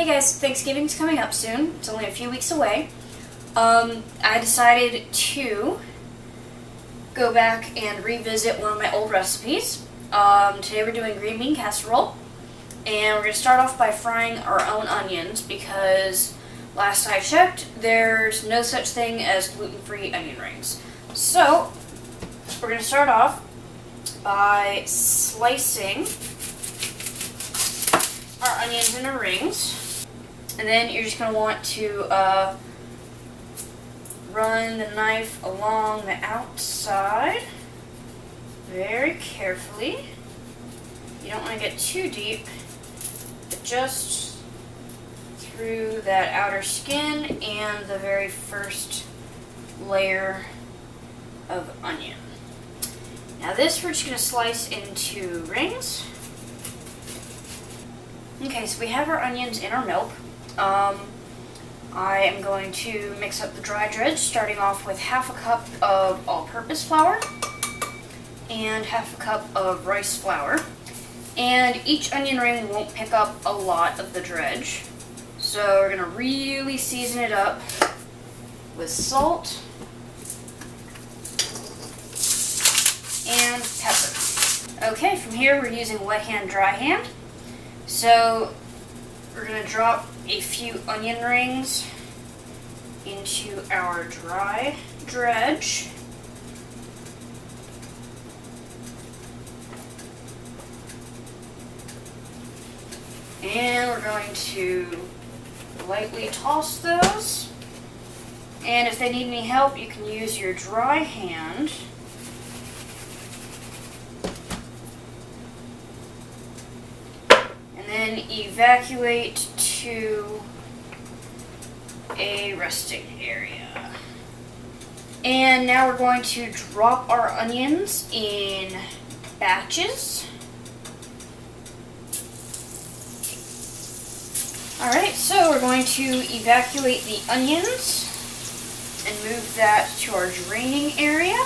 Hey guys, Thanksgiving's coming up soon. It's only a few weeks away. I decided to go back and revisit one of my old recipes. Today we're doing green bean casserole. And we're going to start off by frying our own onions because last I checked, there's no such thing as gluten-free onion rings. So, we're going to start off by slicing our onions into rings. And then you're just going to want to run the knife along the outside very carefully. You don't want to get too deep, but just through that outer skin and the very first layer of onion. Now this we're just going to slice into rings. Okay, so we have our onions in our milk. I am going to mix up the dry dredge, starting off with half a cup of all-purpose flour and half a cup of rice flour. And each onion ring won't pick up a lot of the dredge, so we're going to really season it up with salt and pepper. Okay, from here we're using wet hand, dry hand. So we're going to drop a few onion rings into our dry dredge. And we're going to lightly toss those. And if they need any help, you can use your dry hand. And then evacuate to a resting area. And now we're going to drop our onions in batches. Alright, so we're going to evacuate the onions and move that to our draining area.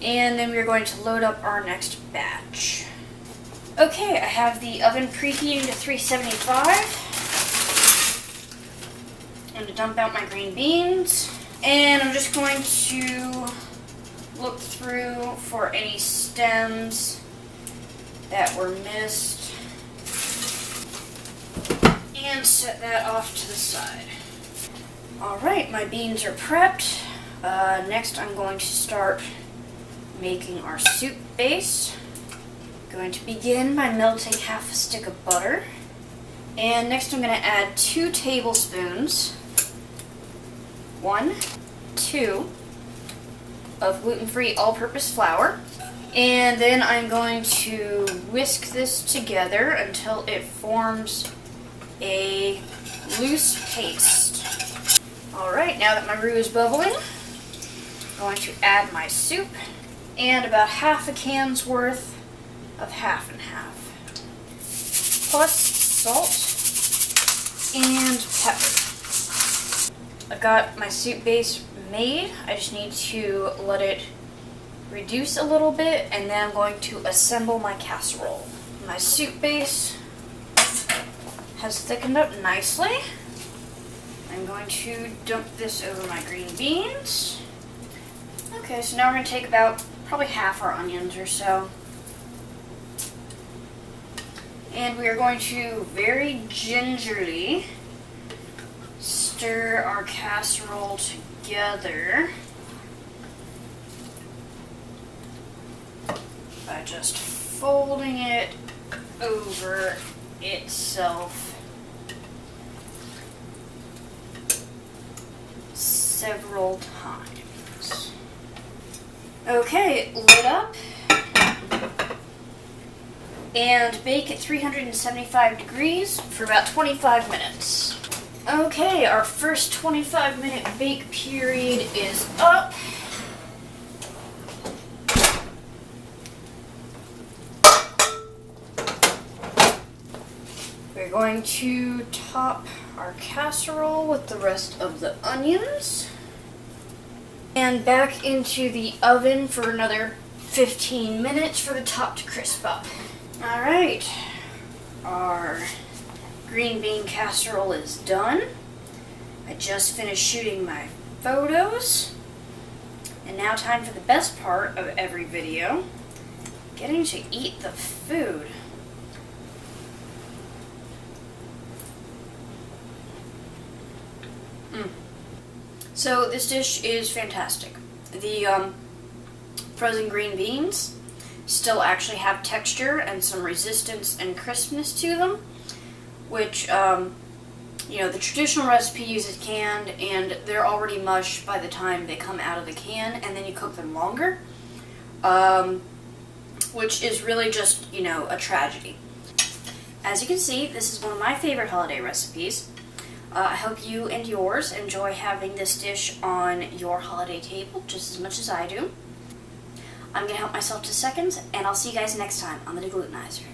And then we're going to load up our next batch. Okay, I have the oven preheating to 375. I'm going to dump out my green beans. And I'm just going to look through for any stems that were missed. And set that off to the side. Alright, my beans are prepped. Next I'm going to start making our soup base. Going to begin by melting half a stick of butter. And next I'm going to add 2 tablespoons, 2 of gluten-free all-purpose flour. And then I'm going to whisk this together until it forms a loose paste. Alright, now that my roux is bubbling, I'm going to add my soup and about half a can's worth of half and half, plus salt and pepper. I've got my soup base made. I just need to let it reduce a little bit, and then I'm going to assemble my casserole. My soup base has thickened up nicely. I'm going to dump this over my green beans. Okay, so now we're going to take about probably half our onions or so. And we are going to very gingerly stir our casserole together by just folding it over itself several times. Okay, lid up. And bake at 375 degrees for about 25 minutes. Okay, our first 25-minute bake period is up. We're going to top our casserole with the rest of the onions. And back into the oven for another 15 minutes for the top to crisp up. Alright, our green bean casserole is done. I just finished shooting my photos. And now time for the best part of every video, getting to eat the food. So this dish is fantastic. The frozen green beans still actually have texture and some resistance and crispness to them, which, you know, the traditional recipe uses canned, and they're already mush by the time they come out of the can, and then you cook them longer, which is really just, you know, a tragedy. As you can see, this is one of my favorite holiday recipes. I hope you and yours enjoy having this dish on your holiday table just as much as I do. I'm going to help myself to seconds, and I'll see you guys next time on the Deglutenizer.